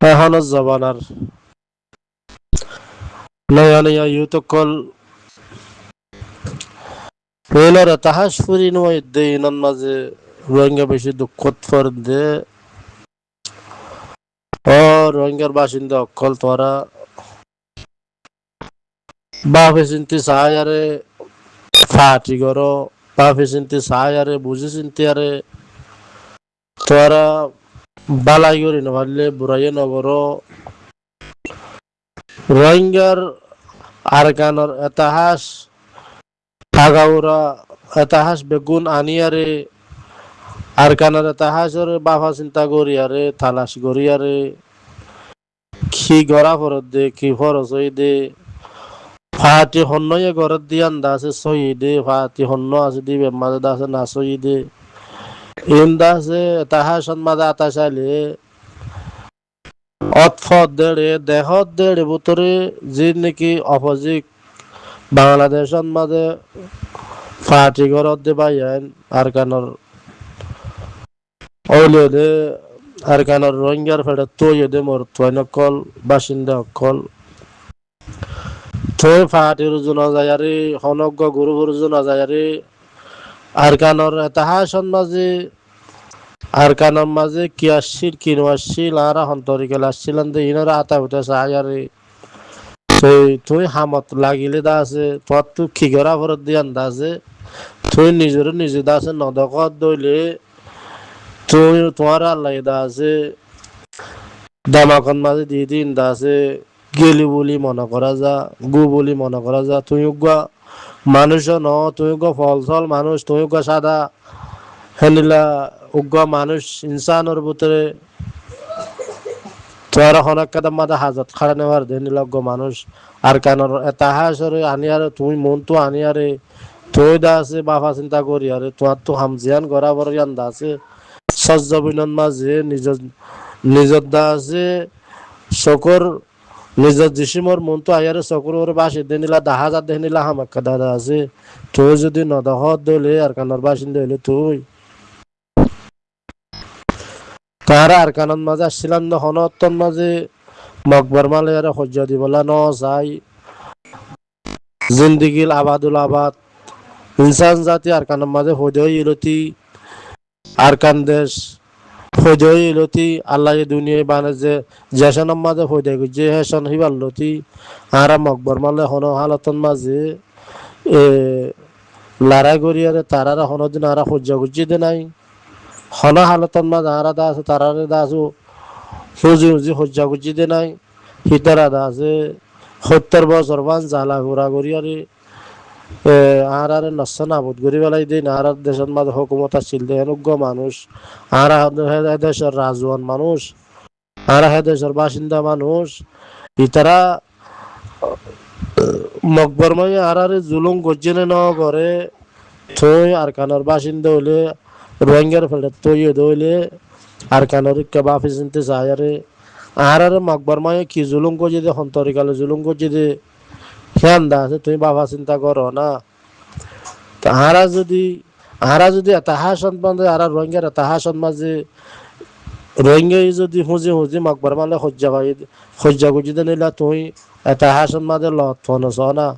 এখনো জবানার নয়া নয়া ইউতকল ওইলার তাহাস ফুরি নয় ইনন মাঝে রোহিঙ্গা বেশি দুঃখত ফরদে ও রোহিঙ্গার বাসিন্দা অকল তোরা বাপে চিন্তি চাই আরে ফাটি করো বাপে চিন্তি চাই আরে বুঝি চিন্তি আরে তোরা বালাই করি নভারলে বুড়াইয়ে নগর রোহিঙ্গার আরকানর এতাহাস আগাউরা এতাহাস বেগুন আনিয়ারে আরকানর এতাহাসর বাফা চিন্তা করিয়ারে তালাশ করিয়ারে কি গড়া ফরত দে কি ফরস হই দে ফাটি হন্নয়ে ঘরত দি আন্দা আছে সই দে ফাটি হন্ন আছে দি বেমাজে দাসে না সই দে ইন্দা আছে এতাহাসন মাঝে আতাশাইলে অতফত দেড়ে দেহত দেড়ে বুতরে যে নাকি অপোজিট বাংলাদেশন মাঝে ফাটি ঘরত দে বাইন আরকানর ওইলে দে আরকানর রোহিঙ্গার ফেডে তৈয়ে দে মোর তৈনকল বাসিন্দা অকল থই ফাটির জনা যায়ারে হনজ্ঞ গুরুপুর জনা যায়ারে আরকানর এতাহাসন মাঝে আরকানর মাঝে কি আসছিল কি নআসছিল আরা হন্তরিকেল আসছিলেন দে ইনারা আতা উঠে সায়ারে তুই হামত লাগিলে দা আছে তোর তুই খিগরা ভরত দিয়ে আন্দা আছে তুই নিজের নিজে দা আছে নদকত দইলে তুই তোমার আল্লাহ দা আছে দামাকন মাঝে দিয়ে দিন দা আছে গেলি বলি মনে করা যা গু বলি মনে করা যা তুই গা মানুষ ন তুই গা ফল ফল মানুষ তুই গা সাদা হেনিলা উগ্র মানুষ ইনসানোর ভিতরে তোরা হনক কাদা মাদা হাজত খাড়া নেওয়ার দেনিলজ্ঞ মানুষ আর কানর তাহাসরে আনিয়ারে তুমি মন তো আনিয়ারে তুই দা আছে বাফা চিন্তা করি আরে তোমার তো হামজিয়ান গড়া বড় ইয়ান দা আছে সজ্জ বিনন মাঝে নিজর দা আছে চকুর নিজর জিসিমর মন তো আয়ারে চকুর ওর বাসি দেনিলা দাহা যা দেনিলা হামাক্কা দাদা আছে তুই যদি নদহত দলে আর কানর বাসিন্দা হইলে তুই তারা আর কানন মাঝে আসছিলাম না হনতন মাঝে মকবর মালে আর হজ্জা দিবলা ন চাই জিন্দিগিল আবাদুল আবাদ ইনসান জাতি আর কানন মাঝে হইদই ইলতি আর কান দেশ হইদই ইলতি আল্লাহ দুনিয়ায় বানে যে জেশন মাঝে হইদে যে হেসন হিবার লতি আর মকবর মালে হন হালতন মাঝে এ লড়াই করিয়ারে তারারা হনদিন আর হজ্জা গুজ্জি দে নাই হনা হালতন মা যারা দা আছে তারারে দা আছো হুজি হুজি হজ্জা গুজি দে নাই হিতারা দা আছে 70 বছর বান জ্বালা ঘোরা করিয়ারে আর নষ্ট নাবুদ করি বেলাই দিন আর দেশের মাঝে হুকুমত আসছিল অনুজ্ঞ মানুষ আর দেশের রাজওয়ান মানুষ আর দেশের বাসিন্দা মানুষ ইতারা মকবর মাই আর জুলুম গজ্জেনে ন করে থই আর কানার বাসিন্দা হইলে রোহিঙ্গার ফেলে তৈয়ে দইলে আর কানোর কে বাফি চিনতে চাই আর মকবর মায়ে কি জুলুম করছে দে হন্তরিকালে জুলুম করছে দে খেয়ান দা আছে তুমি বাবা চিন্তা করো না আহারা যদি তাহাসন বান্ধে আর রোহিঙ্গার তাহাসন মাঝে রোহিঙ্গাই যদি হুঁজি হুঁজি মকবর মালে হজ্জা গুজি দে নিলা তুই তাহাসন মাঝে লত ফনস না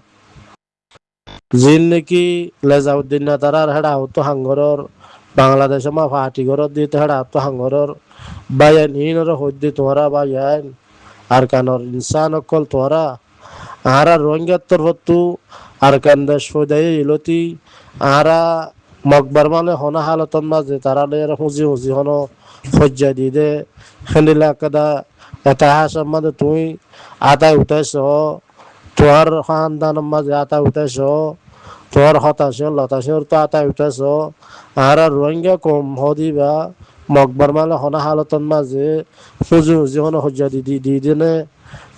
জিন নাকি লেজাউদ্দিন না তারা হেডা হতো হাঙ্গরর বাংলাদেশে মা ফাটি ঘর দিতে হেডা তো হাঙ্গরর বায়ান হিনর হদ্দি তোরা বায়ান আর কানর ইনসান অকল তোরা আহারা রোহিঙ্গার তরফতু আর কান দেশ ফদাই ইলতি আহারা মকবার মানে হনা হালতন মাঝে তারা লের হুঁজি হুঁজি হন হজ্জা দি দে হেনিলা কাদা এটা হাসার মাঝে তুই আদায় উঠাইছ তোর খানদানের মাঝে আদায় উঠাইছ তোর হতাশ লতাশর তো আদায় উঠাইছ আর রোহিঙ্গা কম হদিবা মকবর মালে হনা হালতন মাঝে হুজি হুজি হন হজ্জা দি দিনে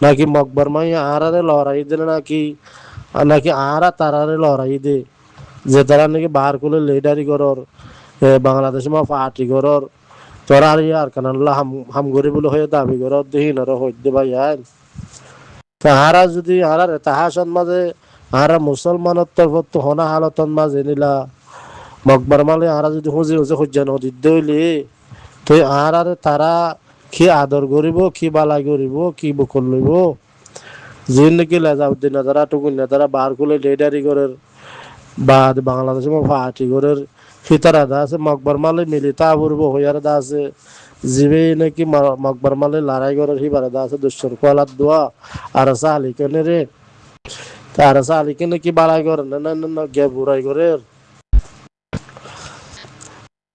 নাকি মকবর মাই আরারে লড়াই দিলে নাকি নাকি আরা তারারে লড়াই দে যে তারা নাকি বাহার করলে লিডারি করর বাংলাদেশে মা পার্টি করর তোরা আর কানাল্লাহ হাম গরি বলে হয়ে দাবি করর দেহিন আর হইতে ভাই তাহারা যদি আরার তাহাসন মাঝে আরা মুসলমানের তরফ তো হনা হালতন মাঝে নিলা মকবর মালে আরা যদি হুঁজি হুঁজি হজ্জা নদী দইলে তুই আরারে তারা কি আদর করিব কি বালাই করিব কি বকল লইব যিন নাকি লেজাউদ্দিন তারা টুকুন তারা বার খুলে ডেডারি করে বা বাংলাদেশে ফাটি করে ফিতার আদা আছে মকবর মালে মিলি তা পূর্ব হইয়ার দা আছে জিবে নাকি মকবর মালে লড়াই করে হিবার দা আছে দুশ্মন কোয়ালাত দোয়া আর সালি কেনে রে তার সালি কেনে কি বালাই করে না না না গে বুড়াই করে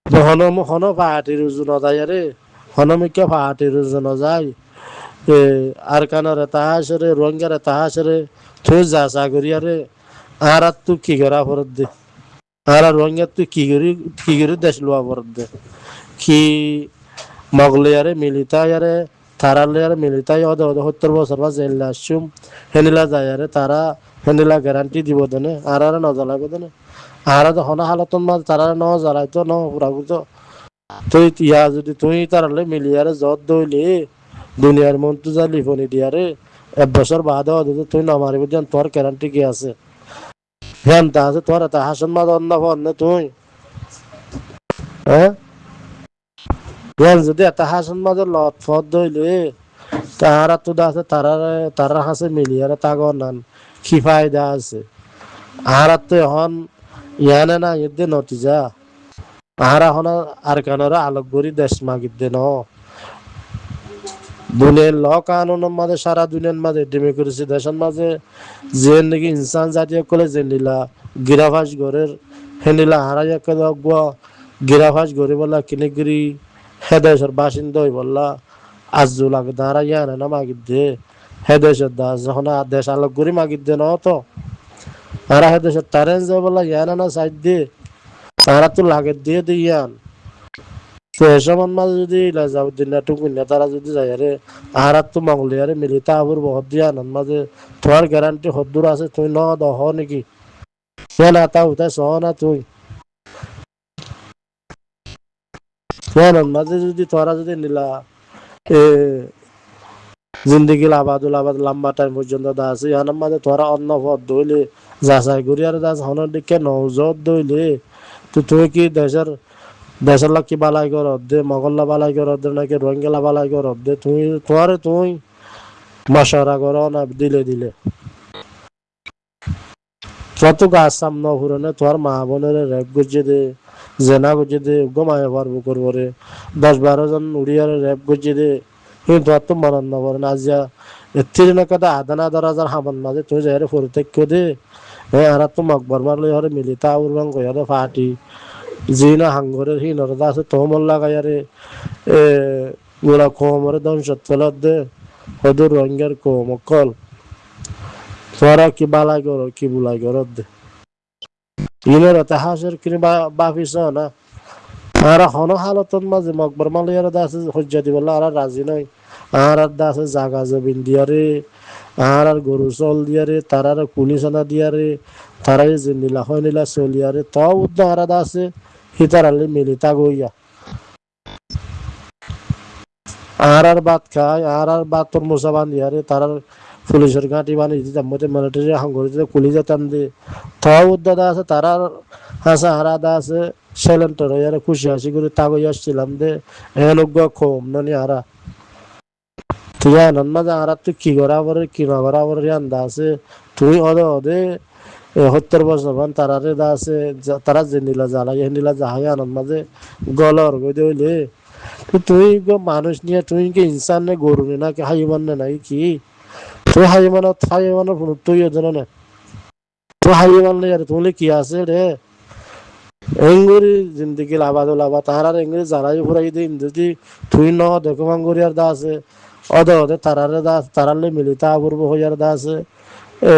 হন হন ফাটির উজু যায় রে হনমিকা ফাটির উজু যায় আর কানারে তাহাসরে রঙ্গারে তাহাসরে তুই যা সাগরিয়ারে আর তুই কি করা ফরত দে আর রঙ্গা তুই কি করি দেশ লোয়া ফরত দে কি মগলিয়ারে মিলিতায়ারে তারালিয়ারে মিলিতাই অদ অদ 70 বছর বা জেল আসুম হেনিলা যায়ারে তারা হেনিলা গ্যারান্টি দিব দেনে আর নজলাইব দেনে আর হনা হালতন মাঝ তারা ন জ্বালাইতো ন পুরা তুই ইয়া যদি তুই তারালে মিলিয়ারে যত দইলে দুনিয়ার মন তো যা লিফনি দিয়ারে 1 বছর বাদ তুই না মারিব দেন তোর গ্যারান্টি কি আছে হ্যাঁ তা আছে তোর তা হাসন মাদ অন্য ফন তুই হ্যাঁ যদি এটা হাসন মাঝে লত ফত দইলে তাহারা তো আছে তারা হাসে মিলিয়ারে তাগর নান কি ফায়দা আছে আহারা তো এখন ইয়ানে না ইদে নতিজা আহারা হন আর কানরা আলোক গরি দেশ মাগিদে ন দুনিয়ার ল কানুনের মাঝে সারা দুনিয়ার মাঝে ডেমোক্রেসি দেশের মাঝে যে নাকি ইনসান জাতীয় কলে যে নীলা গিরাফাস ঘরের হেনিলা হারাই একে গিরাফাস ঘরে বলা কিনেগিরি হেদেশের বাসিন্দা হই বললা আজু লাগে দাঁড়া ইয়ানে না মাগিদ দে হেদেশের দাস যখন দেশ আলোক গরি মাগিদ দে ন তো আর হেদেশের তারেন যে বললা ইয়ানে না সাইড দে তারা তো লাগে দিয়ে দে ইয়ান তো এসব মাঝে যদি লাজাউদ্দিন টুকুন তারা যদি যায় রে আর তো মঙ্গলিয়ারে মিলি তাহর বহুত দিয়া নন মাঝে তোমার গ্যারান্টি হদ্দুর আছে তুই ন দহ নাকি না তা উঠাই সহ না তুই মাঝে যদি তোরা যদি নিলা এ জিন্দগি লাবাদুল আবাদ লম্বা টাইম পর্যন্ত দা আছে ইয়ার মাঝে তোরা অন্য পথ দইলে যাচাই করি আর দাস হনের দিকে নজর দইলে তো তুই কি দেশের লোক কি বালাই কর দে মগল্লা বালাই কর দে নাকি রোহিঙ্গা বালাই কর দে তুই মশারা কর না দিলে যত গাছ সামনে ঘুরনে তোর মা বোনের রেপ গুজিয়ে দে জেনা গুজিয়ে দে গমায় পারবো করবরে 10-12 জন উড়িয়ারে রেপ গুজিয়ে দে কিন্তু তোর তো মরণ না করেন আজিয়া এর না কথা আদানা দরাজার হামান মাঝে তুই যাই পরিত্যাগ দে আর তো মকবর মারলে হরে মিলি তা উড়বাং কয়ারে ফাটি জিনা হাঙ্গরের হিনরদা আছে তোমর লাগাইয়ারে এ গুলা কোমরে দংশত ফেলত দে হদুর রঙ্গের কোমকল তোরা কি বালাই করো কি বুলাই করো দে ইনের ইতিহাসের কিনে বাফিস না আর হন হালতন মাঝে মকবর মালিয়ার দাসে হজ্জা দিবলা আর রাজি নয় আর দাসে জাগা জবিন দিয়ারে আর গরু চল দিয়ারে তারার পুলিশ আনা দিয়ারে তারাই যে নীলা হয় নীলা চলিয়ারে তাও উদ্দ আর দাসে হিতারালে মিলিতা গইয়া আর বাদ খায় আর বাদ তোর মোসা বান্ধিয়ারে তারার পুলিশের ঘাঁটি বানিয়ে দিতাম মধ্যে মিলিটারি হাঙ্গরি দিতে কুলি যেতাম দে তাও উদ্দাদা আছে তারার হাসা হারাদা আছে সেলেন্টার হইয়ারে খুশি হাসি করে তাগই আসছিলাম দে এনজ্ঞ কম ননি হারা তুই আনন মাঝে হারা তুই কি করা বলে কি না করা বলে আন্দা আছে তুই অদে 70 বছর মান তারারে দা আছে তারা যে নীলা জ্বালাই নীলা জাহাই আনন্দ মাঝে গলর গই দইলে তুই মানুষ নিয়ে তুই কি ইনসান নে গরু নে নাকি হাইমান নে নাই কি তুই হাইমানত তুই এজন না তুই হাইমান নে আর তুই কি আছে রে এঙ্গুরি জিন্দগি লাবা তাহার এঙ্গুরি জ্বালাই ফুরাই দিন যদি তুই ন দেখো মাঙ্গুরি আর দা আছে অদে তারারে দা তারালে মিলিতা পূর্ব হইয়ার দা আছে এ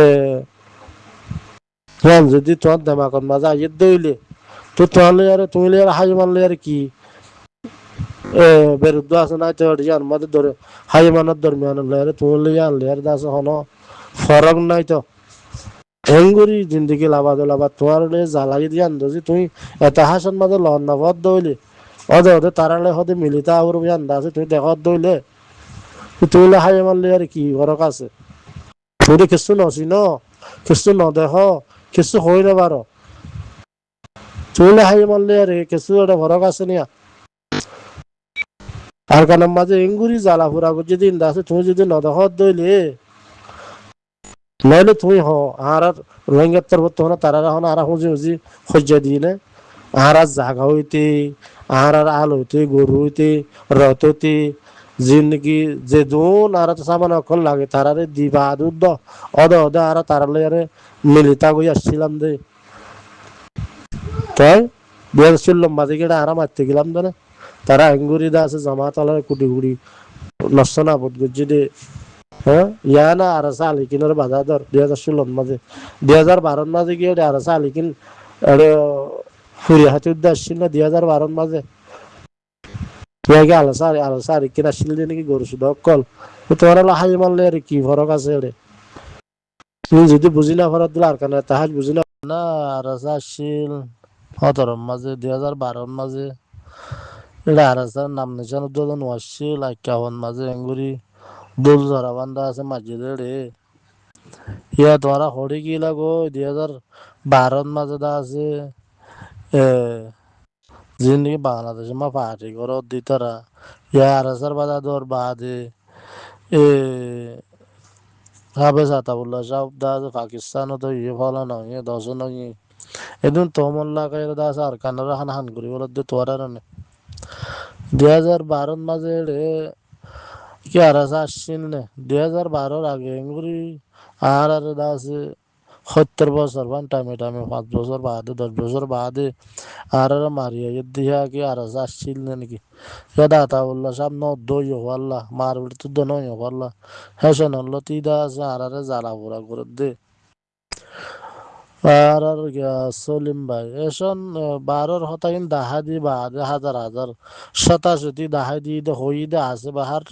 যদি তোমার দেমাকত মাঝে আইয়ে দইলে তো তাহলে আর তুমি আর হাই মানলে আর কি বিরুদ্ধ আছে না তো ইয়ার মধ্যে ধরে হাই মানের দরমিয়ান আনলে তুমি আনলে আর দাস হন ফরক নাই তো এঙ্গুরি জিন্দগি লাবা তোমার জ্বালাই দিয়ে আন্দাজি তুমি এটা হাসন মাঝে লন না ভদ দইলে অদে তারালে হদে মিলিতা আবার আন্দা আছে তুমি দেখত দইলে তুমি হাই মানলে আর কি ফরক আছে তুমি কিছু নছি ন কিছু নদেখ কিছু হই না পারো তুমি হাই মানলে আর কিছু একটা ফরক আছে নিয়া আর কারণ মাঝে এঙ্গুরি জ্বালা ফুরা যদি ইন্দা আছে তুমি যদি নদহত দইলে নইলে তুমি আর রোহিঙ্গার তরফ তো তারা আর হুঁজি হুঁজি সহ্য দিয়ে না আর জাগা হইতে আর আল হইতে গরু হইতে রথ হইতে জিন্দগি যে দুন আর সামান অকল লাগে তারারে দিবা দুধ অদ অদ আর তারালে আরে মিলিতা গই আসছিলাম দে তাই 2016 মাঝে গেড়ে আরাম মারতে গেলাম না তারা আঙ্গুরি দা আছে জামাত আলার কুটি কুটি নষ্ট না বোধ করছি দে হ্যাঁ ইয়া না আর আলিকিনের বাধা ধর 2016 মাঝে 2012 মাঝে গিয়ে আর আলিকিন ফুরি হাতে উদ্দেশ্য আসছিল না 2012 মাঝে তুই আগে আলাসা আলিকিন আসছিল নাকি গরু শুধু অকল তোমার হাই মারলে আর কি ফরক আছে রে তুমি যদি বুঝি না ফরক দিলে আর কেন তাহাজ বুঝি না না আর আসছিল 17 মাঝে 2012 মাঝে এটা আর নাম নিশান উদ্বোধন আসছিল 51 মাঝে এঙ্গুরি দোল ধরা বান্ধা আছে মসজিদে রে ইয়া তোমারা হরি কি লাগো 2012 মাঝে দা আছে এ জিন্দগি বাংলাদেশে মা পার্টি করো দিতারা ইয়া আর বাদা দর বাদে এ হাবে সাতাবুল্লাহ সাহেব দা আছে পাকিস্তানও তো ইয়ে ফলা নয় দশ নয় এদিন তোমন লাগাই দা আছে আর কানারা হান হান করি বলে দে তোরা নে 2012 মাঝে রে কি আর আসছিল না 2012 আগে এঙ্গুরি আর দা আছে 70 বছর বান টাইমে টাইমে 5 বছর বাদে 10 বছর বাদে আর মারিয়া দিয়া কি আর আসছিল না নাকি দাতা বললা সব ন দই হল্লা মার বিড়ি তো দনই হল্লা হেসন হল্লো তিদা আছে আর জ্বালা পোড়া করে দে আর সলিম ভাই এসন 12 হতাইন দাহা দি বাদে হাজার হাজার শতাশতি দাহা দি হই দে আছে বাহার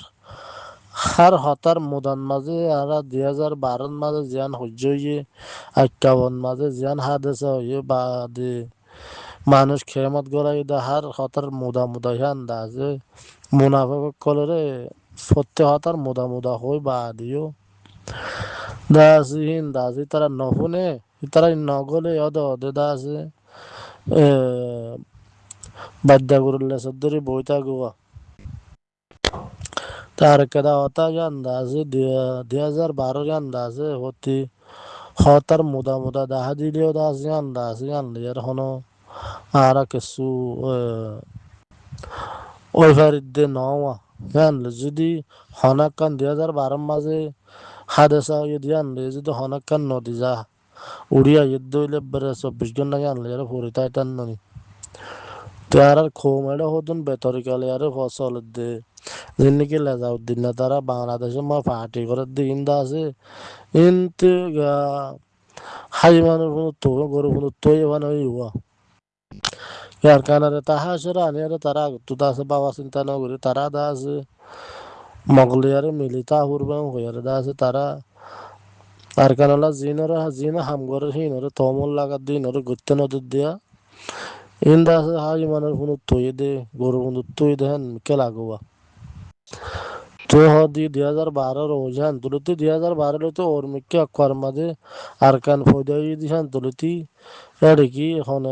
আর হতার মুদান মাঝে আর 2012 মাঝে জিয়ান সহ্য হইয়ে 51 মাঝে জিয়ান হাদেসা হইয়ে বাদে মানুষ খেমত গড়াই হার হতার মুদা মুদা হিয়ান দাজে মুনাফা কলরে সত্যি হতার মুদা মুদা হই বা দিও দাসি হিন দাসি তারা নহুনে তারা নগলে অদ অদে দাসে এ বাদ্যা করলে সদ্দরি বইতা গোয়া তার কেদা হতা জান দাসে 2012 জান দাসে হতি হতার মুদা মুদা দাহা দিলেও দাস জান দাস জান লিয়ার হনো আর কিছু ওই ফারিদে নওয়া জানলে যদি হনাকান 2012 মাঝে হাদেসা হয়ে দিয়ে আনলে যদি হনাকান নদী যা উড়িয়া ইয়ে দইলে বেড়ে 24 ঘন্টা আনলে আর ফুরিতাই টান ননি তো আর খোমেড়ে হতুন বেতরিকালে আর ফসল দে যেনিকে লেজাউদ্দিন না তারা বাংলাদেশে মা পার্টি করে দিন দা আছে ইনতে হাই মানুষ তো গরু তো এবার হইয়া ইয়ার কারণে তাহা আসলে আনি আর তারা তো আছে বাবা চিন্তা না করি তারা দা আছে মগলিয়ার মিলিতা হুরবাং হইয়ার দা আছে তারা আর কারণে জিন হামগর হিনরে তমল লাগা দিনরে গুত্তে নদর দিয়া ইন দা আছে হাই মানের ফুন তুই দে গরু ফুন তুই দেন কে লাগোয়া তো হদি 2012 রোজান তুলতি 2012 লতে ওর মিকে আকর মাঝে আর কান ফদাই দিশান তুলতি এড়ে কি এখন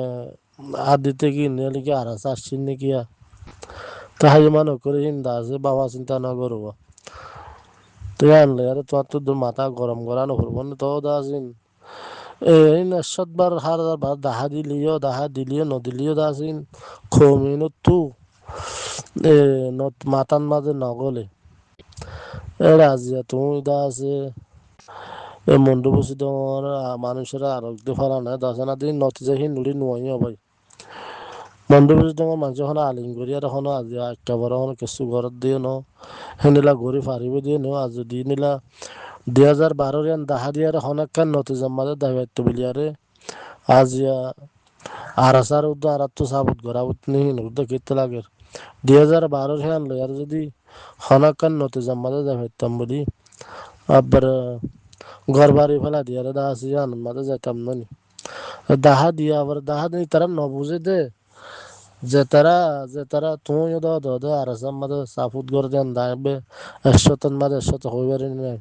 আদিতে কি নেলি কি আর আসছিন নাকি তাহাই মান করে হিন্দা আছে বাবা চিন্তা না করবো তুই আনলে আরে তোমার তো মাথা গরম করানো করবো না তো দাসিন এই না সতবার হার বার দাহা দিলিও নদিলিও দাসিন খমিন তু এ মাতান মাঝে নগলে এরা আজিয়া তুমি দা আছে এ মন্ডু বসি তোমার মানুষেরা আরোগ্য ফলা নাই দশনা দিন নতিজাহীন নুড়ি নুয়াই ভাই মন্ডু বসি তোমার মানুষ এখন আলিং করি আর এখন আজি একেবারে এখন কিছু ঘরত দিয়ে ন সেনিলা ঘূৰি ফাৰিব দিয়ে ন আজ দি নিলা 2012 ইয়ান দাহা দিয়ার হনাক্কান নতিজাম মাঝে দাবাইতো বিলিয়ারে আজিয়া আর আসার উদ্দা আর তো সাবুত গরাবত নিহি উদ্দা কিতে লাগে 2012 হিয়ান লই আর যদি হনাক্কান নতিজাম মাঝে দাবাইতাম বলি আবার ঘর বাড়ি ফেলা দিয়ারে দা আসি জান মাঝে যাইতাম ননি দাহা দিয়া আবার দাহা দিই তারা নবুঝে দে যে তারা তুমি দে আর আসাম মাঝে সাফুত করে দেন দাইবে 100 মাঝে 100 হইবারি নাই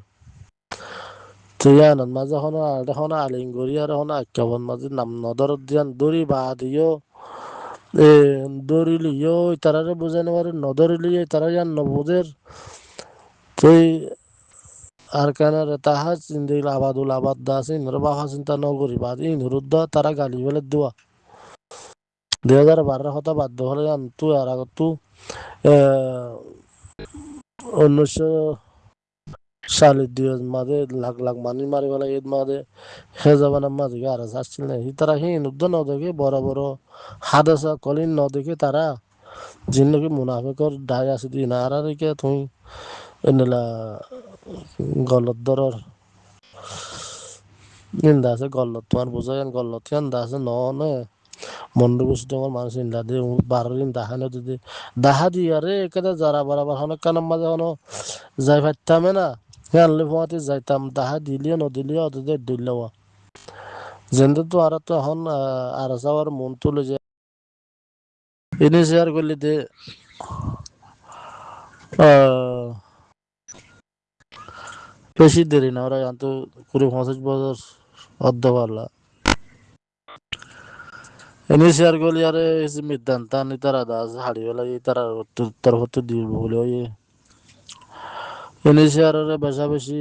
তুই আনন্দ মাঝে এখন আলিং করি আর এখন আক্কাবন মাঝে নাম নদর দিয়ান দড়ি বা দিও এ দরিলিও তারারে বুঝাইতে পারে নদরিলিয়ে তারা ইয়ান নবুদের তুই আর কানার তাহা চিন্দিল আবাদুল আবাদ দাস ইনর বাহা চিন্তা নগরী বাদ ইনরুদ্ধ তারা গালি বলে দোয়া 2012 কথা বাধ্য হলে তু আর আগত তু 1940 মাঝে লাখ লাখ মানুষ মারি ফেলা ঈদ মাঝে হে জবানের মাঝে আর আসছিল না তারা হি নুদ্ধ ন দেখে বড় বড় হাদাসা কলিন ন দেখে তারা জিন্দগি মুনাফিকর দায় আছে দিন আর কে তুই এনেলা গলত দরর নিন্দা আছে গলত তোমার বোঝায় গলত নিন্দা আছে ন নে মন্ডু বসে তোমার মানুষ ইন্দা দিয়ে বারোদিন দেখা না যদি দেখা দিয়ে আরে একেবারে যারা বরাবর হনক কানার মাঝে হনো যাই পারতামে না আনলে ফোয়াতে যাইতাম দেখা দিলিও নদিলিও অতদের দিল যেন তো আর তো এখন আর যাওয়ার মন তুলে যে এনে শেয়ার করলে দে বেশি দেরি না ওরা তো 20-25 বছর অর্ধ পারলা এনে শেয়ার করলে আরে মিদ্দান তানি তারা দাস হাড়ি বেলা তারা উত্তর হতে দিব বলে ওই এনে শেয়ারে বেশা বেশি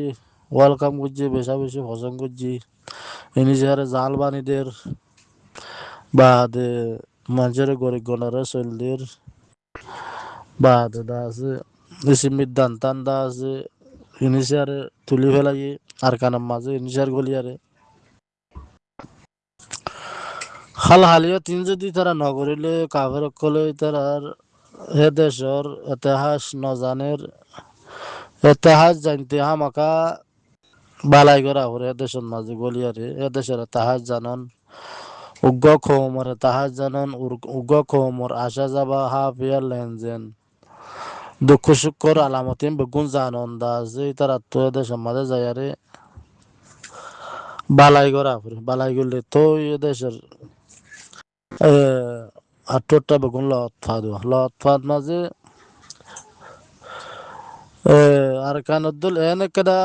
ওয়েলকাম করছি বেশা বেশি পছন্দ করছি এনে শেয়ারে জাল বানিদের বাদে মানুষের গরিব গণারে চলদের বাদে দা আছে ইসিমির দান টান দা আছে ইনিশিয়ারে তুলি ফেলাই আর কানার মাঝে ইনিশিয়ার গলিয়ারে হাল হালিও তিন যদি তারা নগরিলে কাভের কলে তারার হে দেশর ইতিহাস নজানের ইতিহাস জানতে হামাকা বালাই করা হরে দেশের মাঝে গলিয়ারে এ দেশের ইতিহাস জানান উগ্র খোমর ইতিহাস জানান উগ্র খোমর আসা যাবা হাফিয়ার লেনজেন দুঃখ সুখর আলামতিন বেগুন জানন দা যে তারা তো দেশের মাঝে যায়ারে বালাই করা হরে বালাই করলে তো এ দেশের আটটা বেগুন লত ফাদ মাঝে আর কানদুল এনে কেদা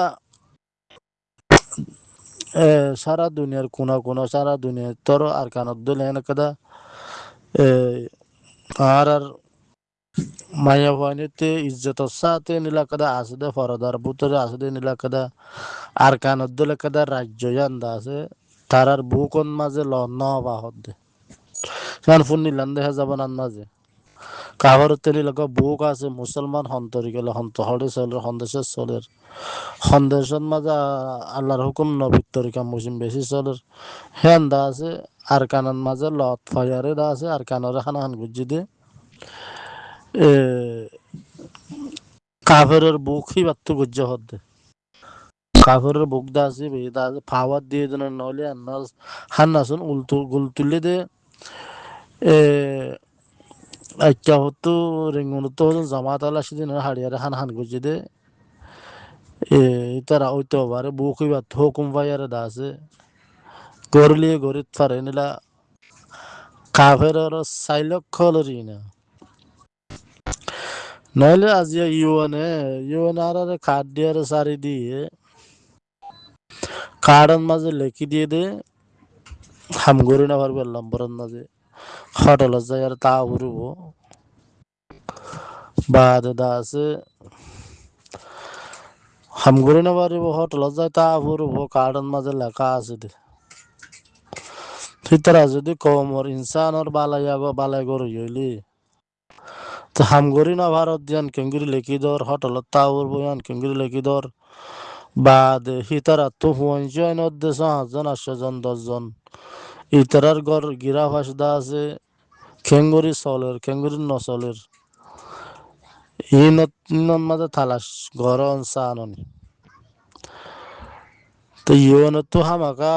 সারা দুনিয়ার কোনা কোনা সারা দুনিয়ার তোর আর কানদুল এনে কেদা আর মায়া ভাইনিতে ইজ্জত সাথে নিলা কেদা আসদে ফরদার বুতরে আসদে নিলা কেদা আর কানদুল কেদা রাজ্য জান্দা আছে তারার বুকন মাঝে ল ন বাহদ দে কান ফুন নিলান দেখা যাবান মাঝে কাভার তেলি লগা বুক আছে মুসলমান হন্তরি গেলে হন্ত হরে চলের সন্দেশের চলের সন্দেশের মাঝে আল্লাহর হুকুম নবীর তরিকা মুসিম বেশি চলের হেন দা আছে আর কানার মাঝে লত ফায়ারে দা আছে আর কানরে খানা খান গুজি দে কাফেরের বুক হি বাত্তু গুজ্জ হদ্দে কাফেরের বুক দা আছে দা আছে ফাওয়ার দিয়ে দেন নলে আন্নাস হান্নাসুন উলতু গুলতুলে দে আচ্ছা হতো রেঙ্গুন তো জামাত আলা সেদিন হাড়িয়ারে হান হান গুজি দে তারা ওইতো বারে বুকি বা থোকুম ভাইয়ারে দা আছে গরলিয়ে গরিত ফারে নিলা কাফের সাইলক খলরি না নইলে আজিয়া ইউএন আর কার্ড দিয়ে সারি দিয়ে কার্ডের মাঝে লেখি দিয়ে দে হাম গরি না পারবে লম্বরের মাঝে হোটেল যায় আর তা উড়ব বাদ দা আছে হাম গরি না পারিব হোটেল যায় তা উড়ব কার্ডের মাঝে লেখা আছে দে ফিতরা যদি কমর ইনসানর বালাই গরু হইলি তো হাম গরি না ভারত দিয়ান কেঙ্গুরি লেখি দর হোটেল তা উড়ব ইয়ান কেঙ্গুরি লেখি দর বাদ হিতারা তো হুঁজন দেশ 5 জন 800 জন 10 জন ইতারার গড় গিরা ফাঁসদা আছে খেঙ্গুরি চলের খেঙ্গুরি নচলের ইনত মাঝে থালাস ঘর চাননি তো ইউনত তো হামাকা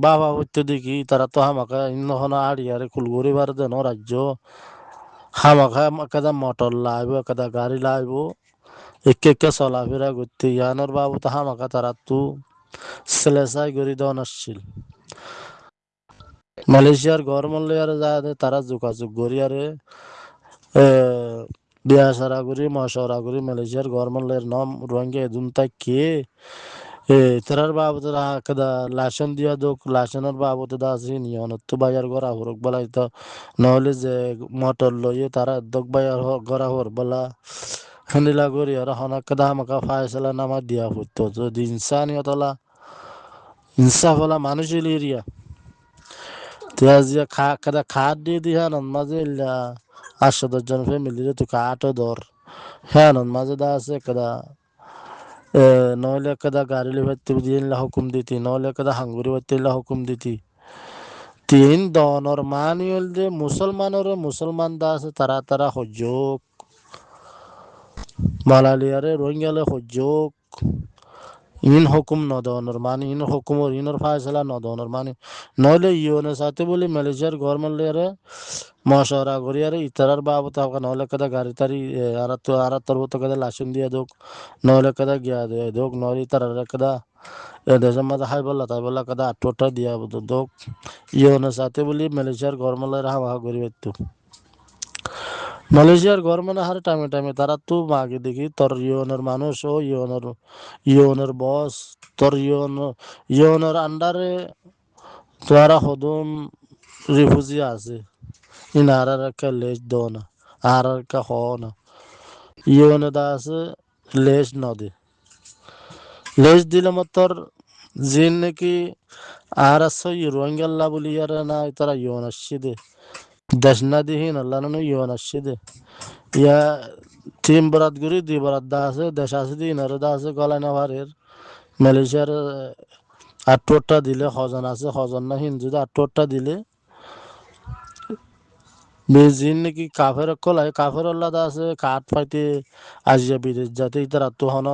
বাবা হইতে দেখি তারা তো হামাকা ইন্ন আড়িয়ারে কুলগুড়ি বার দেন রাজ্য হামাকা একাদা মোটর লাইব একাদা গাড়ি লাইব একে চলাফেরা করতে ইয়ানোর বাবু তো হামাকা তারা তো সেলেসাই গড়ি দেওয়ান আসছিল মালয়েশিয়ার গভর্নমেন্ট লেয়ারে যায় তারা যোগাযোগ করি আরে বিয়া সারা করি মশারা করি মালয়েশিয়ার গভর্নমেন্ট লেয়ার নাম রোহিঙ্গা এদুন তাই কে তারার বাবদ kada লাশন দিয়া দোক লাশনের বাবদ দা আছে নিয়ন তো বাজার করা হরক বলাই তো নহলে যে মোটর লইয়ে তারা দোক বাজার করা হর বলা হানিলা করি আর হনা kada আমাকে ফায়সালা নামা দিয়া হতো যদি ইনসানিয়ত হলা ইনসাফ হলা মানুষের এরিয়াতিয়া kada খাট দিয়ে দিয়া নন মাঝে 8-10 জন ফ্যামিলি তো কাটো ধর হ্যাঁ নন মাঝে দা আছে kada নহলে kada গাড়ি লিবাইতে দিয়ে হুকুম দিতি নহলে kada হাঙ্গুরি বাইতে হুকুম দিতি তিন দনর মানি হল যে মুসলমান দা আছে তারা তারা হজ্জোক মালালিয়ারে রোহিঙ্গালে হজ্জোক ইন হুকুম নদনর মানি ইন হুকুমর ইনর ফায়সালা নদনর মানি নহলে ইউনে সাথে বলি মালয়েশিয়ার গভর্নমেন্ট লিয়ারে মশওয়ারা করিয়ারে ইতারার বাবদ আপকা নহলে kada গাড়ি তারি আর তরবত kada লাসুন দিয়ে দোক নহলে kada গিয়া দিয়ে দোক নহলে ইতারারে kada দেশের মধ্যে হাই বললা তাই বললা kada আটটা দিয়া দোক ইউনে সাথে বলি মালয়েশিয়ার গভর্নমেন্ট হাওয়া করি তো মালয়েশিয়ার গভর্নমেন্ট হারে টাইমে টাইমে তারা তো মাগে দেখি তোর ইউনের মানুষ ও ইউনের বস তোর ইউনের আন্ডারে তোরা হদুন রিফিউজি আছে ইন আর একটা লেজ দো না আর একটা হ না ইউনে দা আছে লেজ নদী লেজ দিলে মতর জিন নাকি আর আছে রোহিঙ্গাল্লা বলি আর না তারা ইউন আসছে দে দেশ না দিহীন আল্লাহ না ইউন আসছে দে ইয়া তিন বরাত গুরি দুই বরাত দা আছে দেশ আছে দি ইনারে দা আছে গলায় না ভারের মালয়েশিয়ার 8টা দিলে হজন আছে হজন না হিন যদি 8টা দিলে বেজিন নাকি কাফের কলাই কাফের আল্লাহ দা আছে কাঠ পাইতে আজিয়া বিদেশ যাতে ইতারা তো হন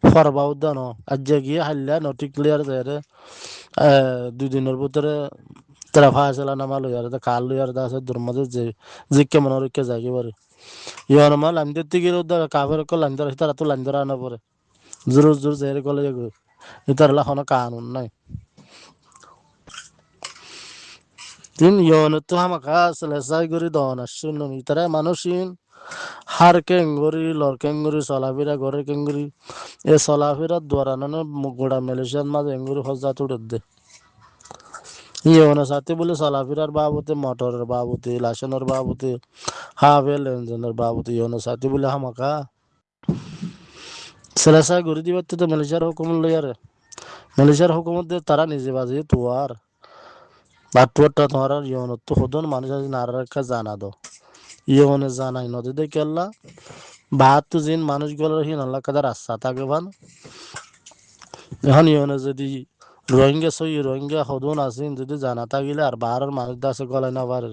ফরবা উদ্যান আজিয়া গিয়ে হাল্লা নটি ক্লিয়ার যায় 2 দিনের ভিতরে তারা ফায়সালা নামা লইয়ার কাল লইয়ার দা আছে দুর্মধ্যে যে জিকে মনে রেখে যায় একেবারে ইয়ার মা লাইনদের থেকে কাফের কল লাইনদার তারা তো লাইনদার আনা পরে জোর জোর জেরে কলে ইতার লাখনো কানুন নাই তিন ইয়ন তো হামাকা সেলেসাই গরি দন আসুন ইতারা মানুষিন হার কেঙ্গুরি লর কেঙ্গুরি চলাফেরা ঘরে কেঙ্গুরি এ চলাফেরার দ্বারা নানে গোড়া মালয়েশিয়ার মাঝে এঙ্গুরি হজা তুড়ে দে ইয়নের সাথে বলে চলাফেরার বাবতে মোটরের বাবতে লাসনের বাবতে হাফে লেনদেনের বাবতে ইয়নের সাথে বলে হামাকা সেলেসাই গরি দিবার তো মালয়েশিয়ার হুকুম লইয়ারে মালয়েশিয়ার হুকুমত তারা নিজে বাজে তোয়ার বাটুয়ারটা তোমার ইয়নত তো হদন মানুষ আজ নারাকা জানা দো ইয়নে জানাই নদী দেখে আল্লাহ ভাত তো জিন মানুষ গলার হিন আল্লাহ কাদার রাস্তা থাকে ভান এখন ইয়নে যদি রোহিঙ্গা হদন আসিন যদি জানা থাকিলে আর বাহারের মানুষ আছে গলায় না পারে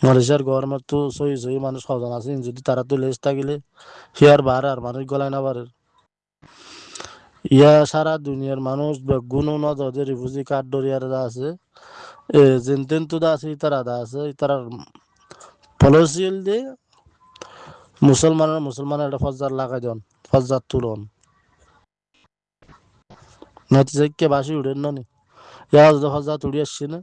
মালয়েশিয়ার গভর্নমেন্ট তো সই মানুষ হদন আসিন যদি তারা তো লেজ থাকিলে হিয়ার বাহার আর মানুষ গলায় না পারে ইয়া সারা দুনিয়ার মানুষ গুণ না যাদের রিফিউজি কার্ড ডরিয়ার আছে যেনতেন তো আছে ইতারা আছে ইতারা পলিসিল দে মুসলমানের একটা ফজ্জার লাগাই দেন ফজ্জার তুলন নতি যাইকে বাসি উড়েন নি ইয়া ফজ্জা তুড়ি আসছে না